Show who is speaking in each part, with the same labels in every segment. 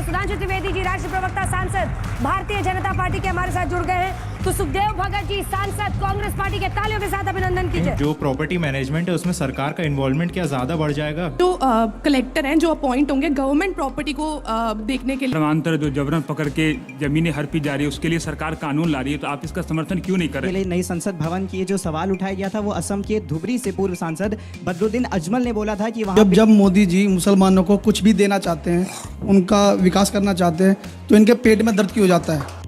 Speaker 1: सुधांशु त्रिवेदी जी राष्ट्रीय प्रवक्ता सांसद भारतीय जनता पार्टी के हमारे साथ जुड़ गए हैं। तो सुखदेव भगत जी सांसद कांग्रेस पार्टी के तालियों के साथ अभिनंदन कीजिए।
Speaker 2: जो प्रॉपर्टी मैनेजमेंट है उसमें सरकार का इन्वॉल्वमेंट क्या ज्यादा बढ़ जाएगा?
Speaker 3: जो कलेक्टर हैं जो अपॉइंट होंगे गवर्नमेंट प्रॉपर्टी को देखने के लिए,
Speaker 4: समांतर जो जबरन पकड़ के जमीनें हड़पी जा रही है उसके लिए सरकार कानून ला रही है, तो आप इसका समर्थन क्यों नहीं कर रहे?
Speaker 5: नई संसद भवन की जो सवाल उठाया गया था वो असम के धुबरी से पूर्व सांसद बदरुद्दीन अजमल ने बोला था कि वहाँ
Speaker 6: जब मोदी जी मुसलमानों को कुछ भी देना चाहते हैं, उनका विकास करना चाहते हैं, तो इनके पेट में दर्द क्यों हो जाता है।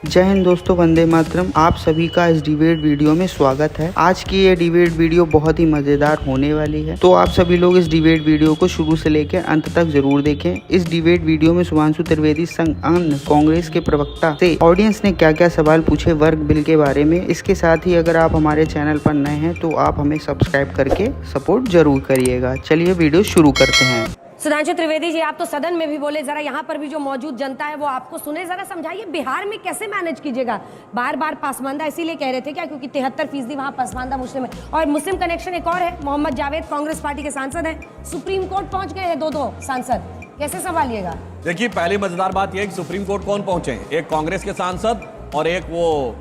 Speaker 7: जय हिंद दोस्तों, वंदे मातरम। आप सभी का इस डिबेट वीडियो में स्वागत है। आज की ये डिबेट वीडियो बहुत ही मजेदार होने वाली है, तो आप सभी लोग इस डिबेट वीडियो को शुरू से लेकर अंत तक जरूर देखें। इस डिबेट वीडियो में सुधांशु त्रिवेदी संघ अन्य कांग्रेस के प्रवक्ता से ऑडियंस ने क्या क्या सवाल पूछे वर्ग बिल के बारे में। इसके साथ ही अगर आप हमारे चैनल पर नए हैं तो आप हमें सब्सक्राइब करके सपोर्ट जरूर करिएगा। चलिए वीडियो शुरू करते हैं।
Speaker 1: सुधांशु त्रिवेदी जी, आप तो सदन में भी बोले, जरा यहाँ पर भी जो मौजूद जनता है वो आपको सुने, जरा समझाइए बिहार में कैसे मैनेज कीजिएगा। बार बार पासमानदा इसीलिए कह रहे थे क्या, क्योंकि 73% वहाँ पासमानदा मुस्लिम है। और मुस्लिम कनेक्शन एक और है, मोहम्मद जावेद कांग्रेस पार्टी के सांसद हैं, सुप्रीम कोर्ट पहुंच गए हैं दो सांसद, कैसे संभालिएगा?
Speaker 8: देखिए, पहली मजेदार बात यह है कि सुप्रीम कोर्ट कौन पहुंचे, एक कांग्रेस के सांसद और एक वो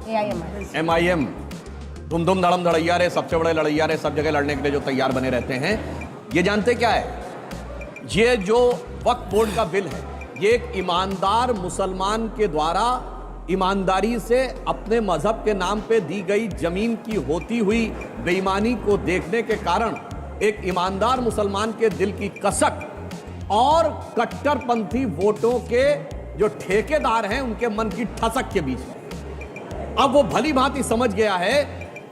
Speaker 8: MIM। धुम धड़म लड़ैया रे, सबसे बड़े लड़ैया रे, सब जगह लड़ने के लिए जो तैयार बने रहते हैं। ये जानते क्या है, ये जो वक्फ बोर्ड का बिल है, ये एक ईमानदार मुसलमान के द्वारा ईमानदारी से अपने मजहब के नाम पे दी गई जमीन की होती हुई बेईमानी को देखने के कारण एक ईमानदार मुसलमान के दिल की कसक और कट्टरपंथी वोटों के जो ठेकेदार हैं उनके मन की ठसक के बीच में अब वो भली भांति समझ गया है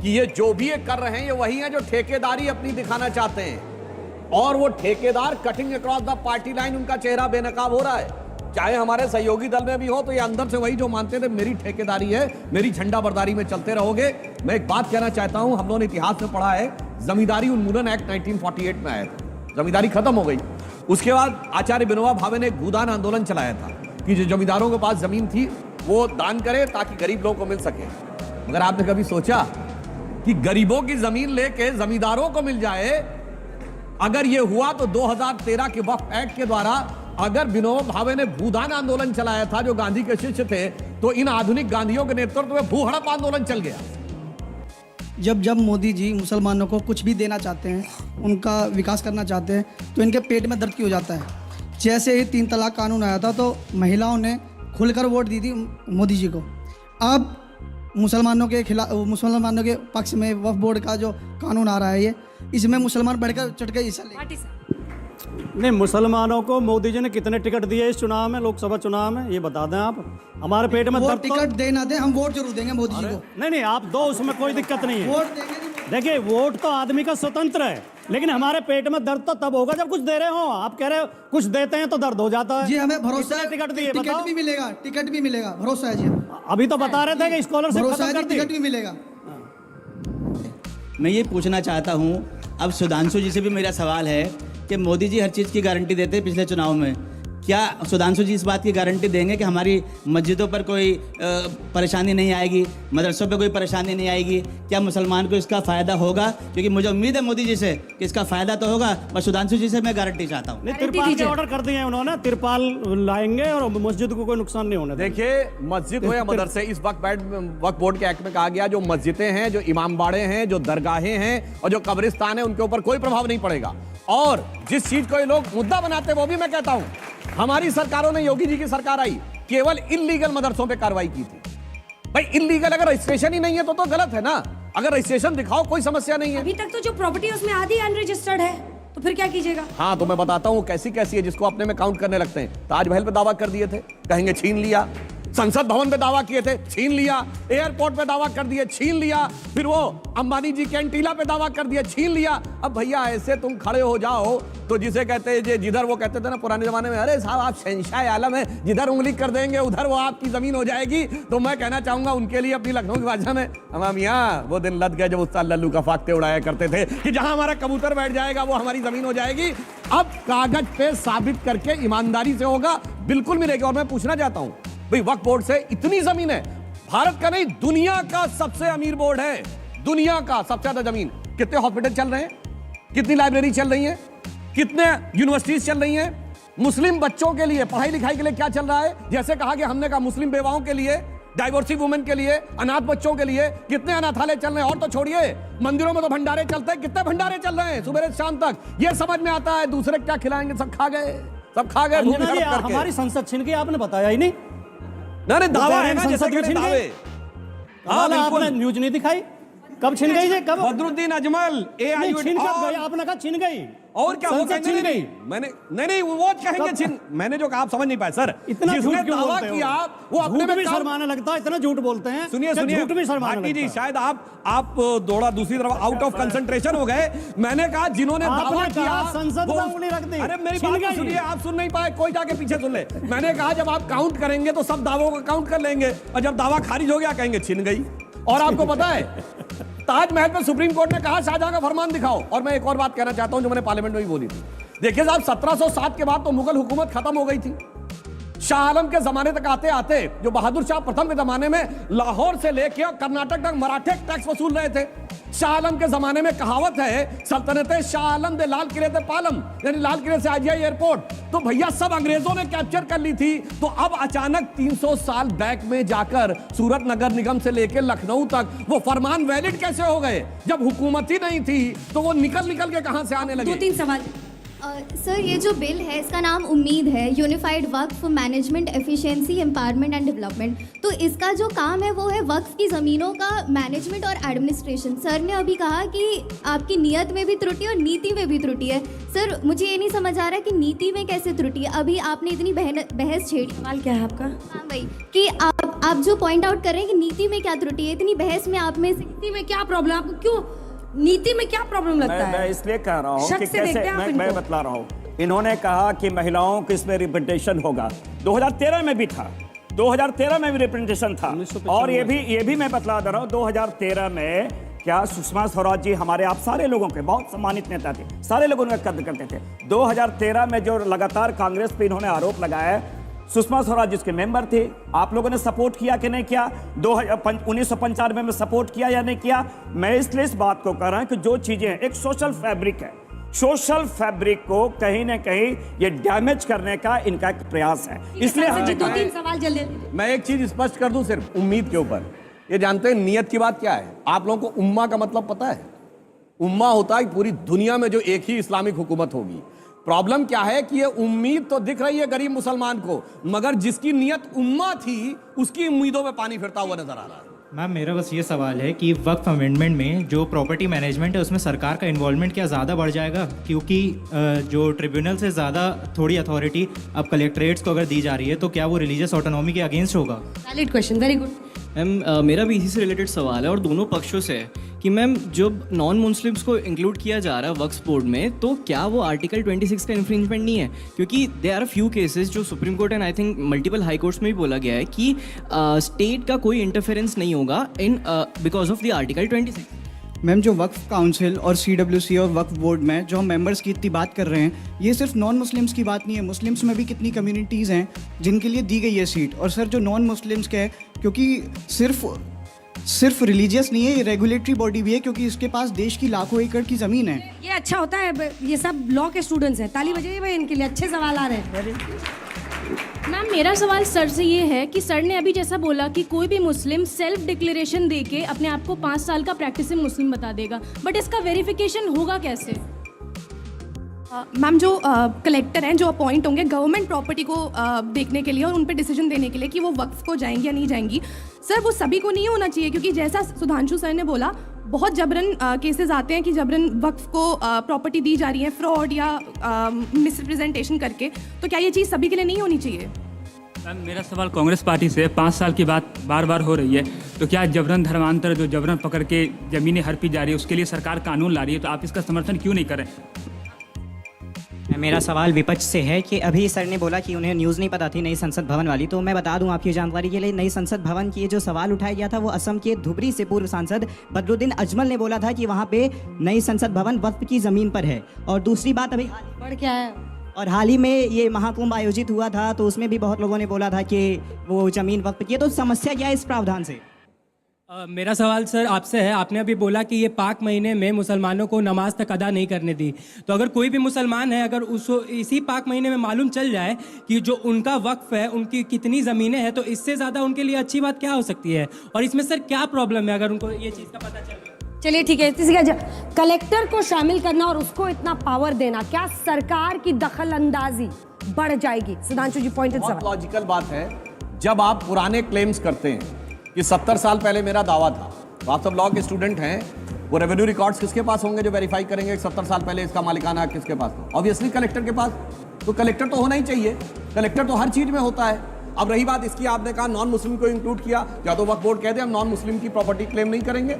Speaker 8: कि ये जो भी ये कर रहे हैं ये वही है जो ठेकेदारी अपनी दिखाना चाहते हैं। और वो ठेकेदार cutting across the party line, उनका चेहरा बेनकाब हो रहा है। चाहे हमारे सहयोगी दल में भी हो तो ये अंदर से वही जो मानते थे मेरी ठेकेदारी है, मेरी झंडा बरदारी में चलते रहोगे। मैं एक बात कहना चाहता हूं, हम लोगों ने इतिहास में पढ़ा है, जमींदारी उन्मूलन एक्ट 1948 में आया था, जमींदारी खत्म हो गई। उसके बाद आचार्य विनोबा भावे ने भूदान आंदोलन चलाया था कि जो जमींदारों के पास जमीन थी वो दान करे ताकि गरीब लोगों को मिल सके। मगर आपने कभी सोचा कि गरीबों की जमीन लेके जमींदारों को मिल जाए? अगर ये हुआ तो 2013 के वक्फ एक्ट के द्वारा अगर विनोबा भावे ने भूदान आंदोलन चलाया था, जो गांधी के शिष्य थे, तो इन आधुनिक गांधियों के नेतृत्व में भू हड़प आंदोलन चल गया।
Speaker 6: जब मोदी जी मुसलमानों को कुछ भी देना चाहते हैं, उनका विकास करना चाहते हैं, तो इनके पेट में दर्द क्यों हो जाता है। जैसे ही 3 तलाक कानून आया था तो महिलाओं ने खुलकर वोट दी थी मोदी जी को। अब मुसलमानों के खिलाफ, मुसलमानों के पक्ष में वक्फ बोर्ड का जो कानून आ रहा है, ये इसमें मुसलमान बढ़कर चढ़ के हिस्सा ले।
Speaker 9: नहीं, मुसलमानों को मोदी जी ने कितने टिकट दिए इस चुनाव में, लोकसभा चुनाव में, ये बता दें आप। हमारे पेट में दर्द
Speaker 6: टिकट दे ना दे, हम वोट जरूर देंगे मोदी जी को।
Speaker 9: नहीं, आप दो, उसमें कोई दिक्कत नहीं है।
Speaker 6: वोट देंगे।
Speaker 9: देखिए, वोट तो आदमी का स्वतंत्र है, लेकिन हमारे पेट में दर्द तो तब होगा जब कुछ दे रहे हो। आप कह रहे हो कुछ देते हैं तो दर्द हो जाता है।
Speaker 6: जी, हमें भरोसा है,
Speaker 9: टिकट दिए,
Speaker 6: टिकट भी मिलेगा, टिकट भी मिलेगा, भरोसा है जी।
Speaker 9: अभी तो बता रहे थे कि स्कॉलरशिप खत्म कर दी,
Speaker 6: टिकट भी मिलेगा।
Speaker 10: मैं ये पूछना चाहता हूँ, अब सुधांशु जी से भी मेरा सवाल है कि मोदी जी हर चीज़ की गारंटी देते हैं पिछले चुनाव में, क्या सुधांशु जी इस बात की गारंटी देंगे कि हमारी मस्जिदों पर कोई परेशानी नहीं आएगी, मदरसों पर कोई परेशानी नहीं आएगी? क्या मुसलमान को इसका फ़ायदा होगा? क्योंकि मुझे उम्मीद है मोदी जी से कि इसका फ़ायदा तो होगा, पर सुधांशु जी से मैं गारंटी चाहता हूँ।
Speaker 9: नहीं, तिरपाल के ऑर्डर कर दिए हैं उन्होंने, तिरपाल लाएंगे और मस्जिद को कोई नुकसान नहीं होने।
Speaker 8: देखिए, मस्जिद हो या मदरसे, इस वक्फ बोर्ड के एक्ट में कहा गया जो मस्जिदें हैं, जो इमाम बाड़े हैं, जो दरगाहें हैं और जो कब्रिस्तान है, उनके ऊपर कोई प्रभाव नहीं पड़ेगा। और जिस चीज को ये लोग मुद्दा बनाते हैं वो भी मैं कहता हूं, हमारी सरकारों ने, योगी जी की सरकार आई, केवल इल्लीगल मदरसों पे कार्रवाई की थी। भाई इल्लीगल, अगर रजिस्ट्रेशन ही नहीं है तो गलत है ना। अगर रजिस्ट्रेशन दिखाओ कोई समस्या नहीं है।
Speaker 1: अभी तक तो जो प्रॉपर्टी है उसमें आधी अनरजिस्टर्ड है, तो फिर क्या कीजिएगा?
Speaker 8: हाँ, तो मैं बताता हूं कैसी कैसी है जिसको अपने में काउंट करने लगते हैं। ताजमहल पे दावा कर दिए थे, कहेंगे छीन लिया। संसद भवन पे दावा किए थे, छीन लिया। एयरपोर्ट पे दावा कर दिए, छीन लिया। फिर वो अंबानी जी के एंटीला पे दावा कर दिया, छीन लिया। अब भैया ऐसे तुम खड़े हो जाओ तो जिसे कहते हैं, जिधर वो कहते थे ना पुराने जमाने में, अरे साहब आप शहंशाह आलम है, जिधर उंगली कर देंगे उधर वो आपकी जमीन हो जाएगी। तो मैं कहना चाहूंगा उनके लिए अपनी लखनऊ की भाषा में, हमारा मियाँ वो दिन लद गए जब उस्ताद लल्लू का फाकते उड़ाया करते थे कि जहां हमारा कबूतर बैठ जाएगा वो हमारी जमीन हो जाएगी। अब कागज पे साबित करके ईमानदारी से होगा, बिल्कुल मिलेगी। और मैं पूछना चाहता हूं, भाई वक्फ बोर्ड से इतनी जमीन है, भारत का नहीं दुनिया का सबसे अमीर बोर्ड है, दुनिया का सबसे ज्यादा जमीन। कितने हॉस्पिटल चल रहे हैं, कितनी लाइब्रेरी चल रही है, कितने यूनिवर्सिटीज चल रही हैं, मुस्लिम बच्चों के लिए पढ़ाई लिखाई के लिए क्या चल रहा है? जैसे कहा कि हमने कहा मुस्लिम बेवाओं के लिए, डाइवोर्सी वुमेन के लिए, अनाथ बच्चों के लिए कितने अनाथालय चल रहे हैं। और तो छोड़िए, मंदिरों में तो भंडारे चलते हैं, कितने भंडारे चल रहे हैं सुबह से शाम तक। ये समझ में आता है दूसरे क्या खिलाएंगे, सब खा गए, सब खा गए भूमि हड़प करके।
Speaker 9: हमारी संसद छिन गई, आपने बताया ही नहीं।
Speaker 8: नहीं दावा है ना, जैसे
Speaker 9: छिन
Speaker 8: दावे।
Speaker 9: हाँ, आपने न्यूज नहीं दिखाई, कब छिन गई? कब?
Speaker 8: बदरुद्दीन अजमल
Speaker 9: छिन कब गई? आपने कहा छिन गई
Speaker 8: और क्या वो
Speaker 9: छिन गई?
Speaker 8: मैंने नहीं वो कहेंगे छिन, मैंने जो कहा आप समझ नहीं पाए सर।
Speaker 9: इतना झूठ क्यों
Speaker 8: दावा
Speaker 9: बोलते हो?
Speaker 8: किया वो अपने में
Speaker 9: भी शर्माने लगता है, इतना झूठ बोलते हैं।
Speaker 8: सुनिए
Speaker 9: झूठ भी शर्माने
Speaker 8: भाटी जी,
Speaker 9: लगता है।
Speaker 8: शायद आप थोड़ा दूसरी तरफ आउट ऑफ कंसंट्रेशन हो गए। मैंने कहा जिन्होंने दावा किया
Speaker 9: संसद
Speaker 8: वो-
Speaker 9: में नहीं रख दी।
Speaker 8: अरे मेरी बात तो सुनिए, आप सुन नहीं पाए, कोई जाके पीछे सुन ले। मैंने कहा जब आप काउंट करेंगे तो सब दावों को काउंट कर लेंगे, और जब दावा खारिज हो गया कहेंगे छिन गई। और आपको पता है ताजमहल पे सुप्रीम कोर्ट ने कहा शाहजहां का फरमान दिखाओ। और मैं एक और बात कहना चाहता हूं जो मैंने पार्लियामेंट में भी बोली थी। देखिए साहब, 1707 के बाद तो मुगल हुकूमत खत्म हो गई थी। शाह आलम के जमाने तक आते आते, जो बहादुर शाह प्रथम के जमाने में लाहौर से लेकर कर्नाटक तक मराठे टैक्स वसूल रहे थे। शाह आलम के जमाने में कहावत है, सल्तनते शाह आलम दे लाल किले ते पालम, यानी लाल किले से आईजीआई एयरपोर्ट। तो भैया सब अंग्रेजों ने कैप्चर कर ली थी। तो अब अचानक 300 साल बैक में जाकर सूरत नगर निगम से लेकर लखनऊ तक वो फरमान वैलिड कैसे हो गए? जब हुकूमत ही नहीं थी तो वो निकल के कहां से आने लगे?
Speaker 1: 2-3 सवाल।
Speaker 11: सर, ये जो बिल है इसका नाम उम्मीद है, unified Waqf management efficiency empowerment and development. तो इसका जो काम है वो है वक्फ की ज़मीनों का मैनेजमेंट और एडमिनिस्ट्रेशन। सर ने अभी कहा कि आपकी नीयत में भी त्रुटि और नीति में भी त्रुटि है। सर, मुझे ये नहीं समझ आ रहा कि नीति में कैसे त्रुटि है। अभी आपने इतनी बहस छेड़ी।
Speaker 1: सवाल क्या है आपका?
Speaker 11: हाँ भाई, कि आप जो पॉइंट आउट कर रहे हैं कि नीति में क्या त्रुटि है, इतनी बहस में आप में से
Speaker 1: नीति में क्या प्रॉब्लम? आपको क्यों नीति में क्या प्रॉब्लम लगता है?
Speaker 12: मैं इसलिए कह रहा हूँ
Speaker 1: शक
Speaker 12: कि
Speaker 1: से
Speaker 12: कैसे
Speaker 1: देखते हैं आप
Speaker 12: मैं
Speaker 1: इनको।
Speaker 12: बतला रहा हूँ। इन्होंने कहा कि महिलाओं को इसमें रिप्रेजेंटेशन होगा। 2013 में भी था, 2013 में भी रिप्रेजेंटेशन था। और ये भी मैं बतला दे रहा हूँ, 2013 में क्या सुषमा स्वराज जी हमारे आप सारे लोगों के बहुत सम्मानित नेता थे, सारे लोग उनका कद्र करते थे। 2013 में जो लगातार कांग्रेस पे इन्होंने आरोप लगाया, सुषमा स्वराज जिसके मेंबर थे, आप लोगों ने सपोर्ट किया कि नहीं किया? 1995 में सपोर्ट किया या नहीं किया? मैं इसलिए इस बात को कह रहा हूं कि जो चीजें एक सोशल फैब्रिक है, सोशल फैब्रिक को कहीं ना कहीं ये डैमेज करने का इनका एक प्रयास है। इसलिए
Speaker 1: जी 2-3 सवाल जल्दी।
Speaker 8: मैं एक चीज स्पष्ट कर दूं सिर्फ उम्मीद के ऊपर। ये जानते हैं नियत की बात क्या है? आप लोगों को उम्मा का मतलब पता है? उम्मा होता है पूरी दुनिया में जो एक ही इस्लामिक हुकूमत होगी। प्रॉब्लम क्या है कि ये उम्मीद तो दिख रही है गरीब मुसलमान को, मगर जिसकी नियत उम्मा थी उसकी उम्मीदों में पानी फिरता हुआ नजर आ रहा है।
Speaker 2: मैम, मेरा बस ये सवाल है कि वक्फ अमेंडमेंट में जो प्रॉपर्टी मैनेजमेंट है उसमें सरकार का इन्वॉल्वमेंट क्या ज़्यादा बढ़ जाएगा? क्योंकि जो ट्रिब्यूनल से ज़्यादा थोड़ी अथॉरिटी अब कलेक्ट्रेट्स को अगर दी जा रही है तो क्या वो रिलीजियस ऑटोनॉमी के अगेंस्ट होगा?
Speaker 1: Valid question, very good.
Speaker 13: Ma'am, मेरा भी इसी से रिलेटेड सवाल है और दोनों पक्षों से है कि मैम जब नॉन मुस्लिम्स को इंक्लूड किया जा रहा है वक्फ बोर्ड में, तो क्या वो आर्टिकल 26 का इन्फ्रिंजमेंट नहीं है? क्योंकि दे आर फ्यू केसेस जो supreme court and I think multiple high courts में भी बोला गया है कि स्टेट का कोई इंटरफेरेंस नहीं होगा in because of the article 26।
Speaker 5: Ma'am, जो वक्फ काउंसिल और CWC और वक्फ बोर्ड में जो हम मेंबर्स की इतनी बात कर रहे हैं, ये सिर्फ नॉन मुस्लिम्स की बात नहीं है। मुस्लिम्स में भी कितनी कम्युनिटीज़ हैं जिनके लिए दी गई है सीट। और सर, जो नॉन मुस्लिम्स के है, क्योंकि सिर्फ रिलीजियस नहीं है, ये रेगुलेटरी बॉडी भी है, क्योंकि इसके पास देश की लाखों एकड़ की ज़मीन है।
Speaker 1: ये अच्छा होता है, ये सब लॉ के स्टूडेंट्स हैं। ताली बजाइए भाई इनके लिए, अच्छे सवाल आ रहे हैं।
Speaker 14: मैम, मेरा सवाल सर से ये है कि सर ने अभी जैसा बोला कि कोई भी मुस्लिम सेल्फ डिक्लेरेशन देके अपने आप को 5 साल का प्रैक्टिसिंग मुस्लिम बता देगा, बट इसका वेरिफिकेशन होगा कैसे?
Speaker 3: मैम, जो कलेक्टर हैं जो अपॉइंट होंगे गवर्नमेंट प्रॉपर्टी को देखने के लिए और उन पे डिसीजन देने के लिए कि वो वक्फ को जाएंगी या नहीं जाएंगी, सर वो सभी को नहीं होना चाहिए। क्योंकि जैसा सुधांशु सर ने बोला, बहुत जबरन केसेस आते हैं कि जबरन वक्फ को प्रॉपर्टी दी जा रही है फ्रॉड या मिसरिप्रेजेंटेशन करके। तो क्या ये चीज़ सभी के लिए नहीं होनी चाहिए?
Speaker 4: मैम, मेरा सवाल कांग्रेस पार्टी से 5 साल की बात बार बार हो रही है, तो क्या जबरन धर्मांतर जो जबरन पकड़ के ज़मीनें हड़पी जा रही है उसके लिए सरकार कानून ला रही है, तो आप इसका समर्थन क्यों नहीं करें?
Speaker 5: मेरा सवाल विपक्ष से है कि अभी सर ने बोला कि उन्हें न्यूज़ नहीं पता थी नई संसद भवन वाली। तो मैं बता दूं आपकी जानकारी के लिए, नई संसद भवन की जो सवाल उठाया गया था वो असम के धुबरी से पूर्व सांसद बदरुद्दीन अजमल ने बोला था कि वहाँ पे नई संसद भवन वक्फ की ज़मीन पर है। और दूसरी बात, अभी
Speaker 1: बढ़ क्या है,
Speaker 5: और हाल ही में ये महाकुंभ आयोजित हुआ था तो उसमें भी बहुत लोगों ने बोला था कि वो ज़मीन वक्फ की है। तो समस्या क्या है इस प्रावधान से?
Speaker 15: मेरा सवाल सर आपसे है, आपने अभी बोला कि ये पाक महीने में मुसलमानों को नमाज तक अदा नहीं करने दी, तो अगर कोई भी मुसलमान है, अगर उसको इसी पाक महीने में मालूम चल जाए कि जो उनका वक्फ है, उनकी कितनी ज़मीनें हैं, तो इससे ज़्यादा उनके लिए अच्छी बात क्या हो सकती है? और इसमें सर क्या प्रॉब्लम है अगर उनको ये चीज़ का पता चल गया?
Speaker 1: चलिए ठीक है, इसका कलेक्टर को शामिल करना और उसको इतना पावर देना, क्या सरकार की दखल अंदाजी बढ़ जाएगी? सुधांशु जी, पॉइंटेड सवाल।
Speaker 8: बहुत लॉजिकल बात है। जब आप पुराने क्लेम्स करते हैं कि 70 साल पहले मेरा दावा था, तो आप सब लॉ के स्टूडेंट हैं, वो रेवेन्यू रिकॉर्ड्स किसके पास होंगे जो वेरीफाई करेंगे कि 70 साल पहले इसका मालिकाना हक किसके पास था? ऑब्वियसली कलेक्टर के पास। तो कलेक्टर तो होना ही चाहिए, कलेक्टर तो हर चीज में होता है। अब रही बात इसकी, आपने कहा नॉन मुस्लिम को इंक्लूड किया, या तो वक्फ बोर्ड कहते हैं हम नॉन मुस्लिम की प्रॉपर्टी क्लेम नहीं करेंगे,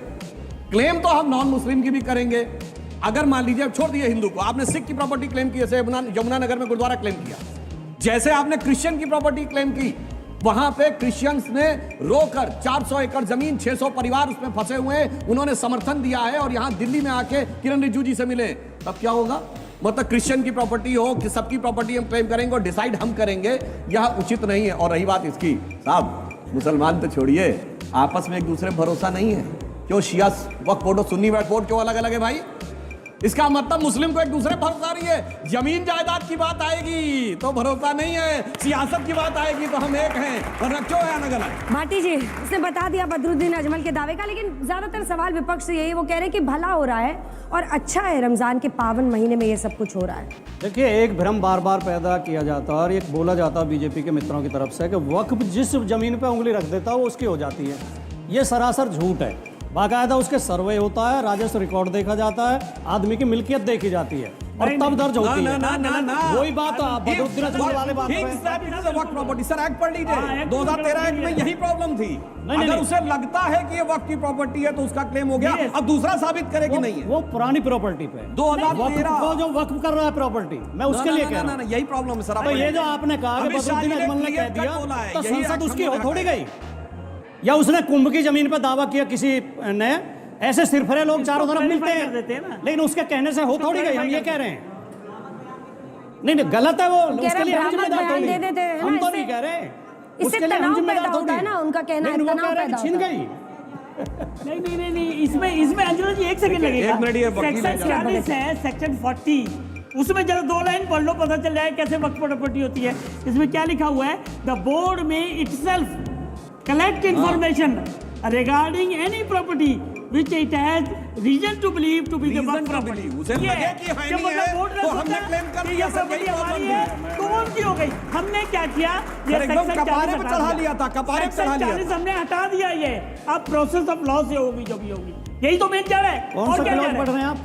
Speaker 8: क्लेम तो हम नॉन मुस्लिम की भी करेंगे। अगर मान लीजिए, छोड़ दिए हिंदू को, आपने सिख की प्रॉपर्टी क्लेम की, जैसे यमुनानगर में गुरुद्वारा क्लेम किया, जैसे आपने क्रिश्चियन की प्रॉपर्टी क्लेम की, वहां पे क्रिश्चियंस ने रोकर 400 एकड़ जमीन, 600 परिवार उसमें फंसे हुए हैं, उन्होंने समर्थन दिया है, और यहां दिल्ली में आके किरण रिजिजू जी से मिले, तब क्या होगा? मतलब क्रिश्चियन की प्रॉपर्टी हो कि सबकी प्रॉपर्टी हम क्लेम करेंगे और डिसाइड हम करेंगे, यह उचित नहीं है। और रही बात इसकी, साहब मुसलमान तो छोड़िए, आपस में एक दूसरे पर भरोसा नहीं है। क्यों शिया वक्फ बोर्ड और सुन्नी वक्फ बोर्ड क्यों अलग अलग है भाई? इसका मतलब मुस्लिम को एक दूसरे पर भरोसा नहीं है। जमीन जायदाद की बात आएगी तो भरोसा नहीं है, सियासत की बात आएगी तो हम एक हैं, वरना क्यों है अलग अलग?
Speaker 1: भाटी जी, उसने बता दिया बदरुद्दीन अजमल के दावे का, लेकिन ज्यादातर सवाल विपक्ष से यही, वो कह रहे हैं कि भला हो रहा है और अच्छा है, रमजान के पावन महीने में ये सब कुछ हो रहा है।
Speaker 9: देखिए, एक भ्रम बार बार पैदा किया जाता है और एक बोला जाता है बीजेपी के मित्रों की तरफ से कि वक्फ जिस जमीन पे उंगली रख देता है वो उसकी हो जाती है। ये सरासर झूठ है। बाकायदा उसके सर्वे होता है, राजस्व रिकॉर्ड देखा जाता है, आदमी की मिल्कियत देखी जाती है और तब दर्ज होती है। वही बात बदरुद्दीन अजमल वाले बात
Speaker 8: प्रॉपर्टी सर एक्ट पढ़ लीजिए, 2013 एक्ट में यही प्रॉब्लम थी। अगर उसे लगता है कि ये वक्त की प्रॉपर्टी है तो उसका क्लेम हो गया। अब दूसरा साबित करे कि नहीं है,
Speaker 9: वो पुरानी प्रॉपर्टी पे
Speaker 8: 2013
Speaker 9: को जो वक्फ कर रहा है प्रॉपर्टी, मैं उसके लिए कह रहा हूं।
Speaker 8: यही प्रॉब्लम है सर।
Speaker 9: ये जो आपने कहा कि बदरुद्दीन अजमल ने कह दिया तो संसद उसकी हो थोड़ी गई, या उसने कुंभ की जमीन पर दावा किया किसी ने, ऐसे सिरफरे लोग चारों तरफ मिलते हैं, लेकिन उसके कहने से हो थोड़ी गई। हम ये कह रहे हैं, नहीं गलत है वो, उसके लिए हम जिम्मेदार थोड़ी, हम तो नहीं कह रहे, उसके लिए हम जिम्मेदार थोड़ी
Speaker 1: ना, उनका कहना है
Speaker 9: तनाव पैदा होता है, छीन गई।
Speaker 16: नहीं, इसमें अंजना जी एक सेकंड लगेगा। सेक्शन 40 है, सेक्शन 40, उसमें जरा 2 लाइन पढ़ लो, पता चल जाए कैसे वक्फ प्रॉपर्टी होती है। इसमें क्या लिखा हुआ है? द बोर्ड में itself collect information regarding any property which it has reason to believe to be the work property.
Speaker 8: उसे लगे कि है नहीं है तो हमने क्लेम कर दिया सर, यही
Speaker 16: हमारी है तो उनकी हो गई। हमने क्या किया? ये
Speaker 8: सेक्शन कपारे पे चढ़ा लिया था, कपारे पे चढ़ा लिया।
Speaker 16: 40 हमने हटा दिया। ये अब प्रोसेस ऑफ लॉ से होगी जो भी होगी, यही तो मेन जड़ है।
Speaker 9: कौन सा क्लॉज पढ़ रहे हैं आप?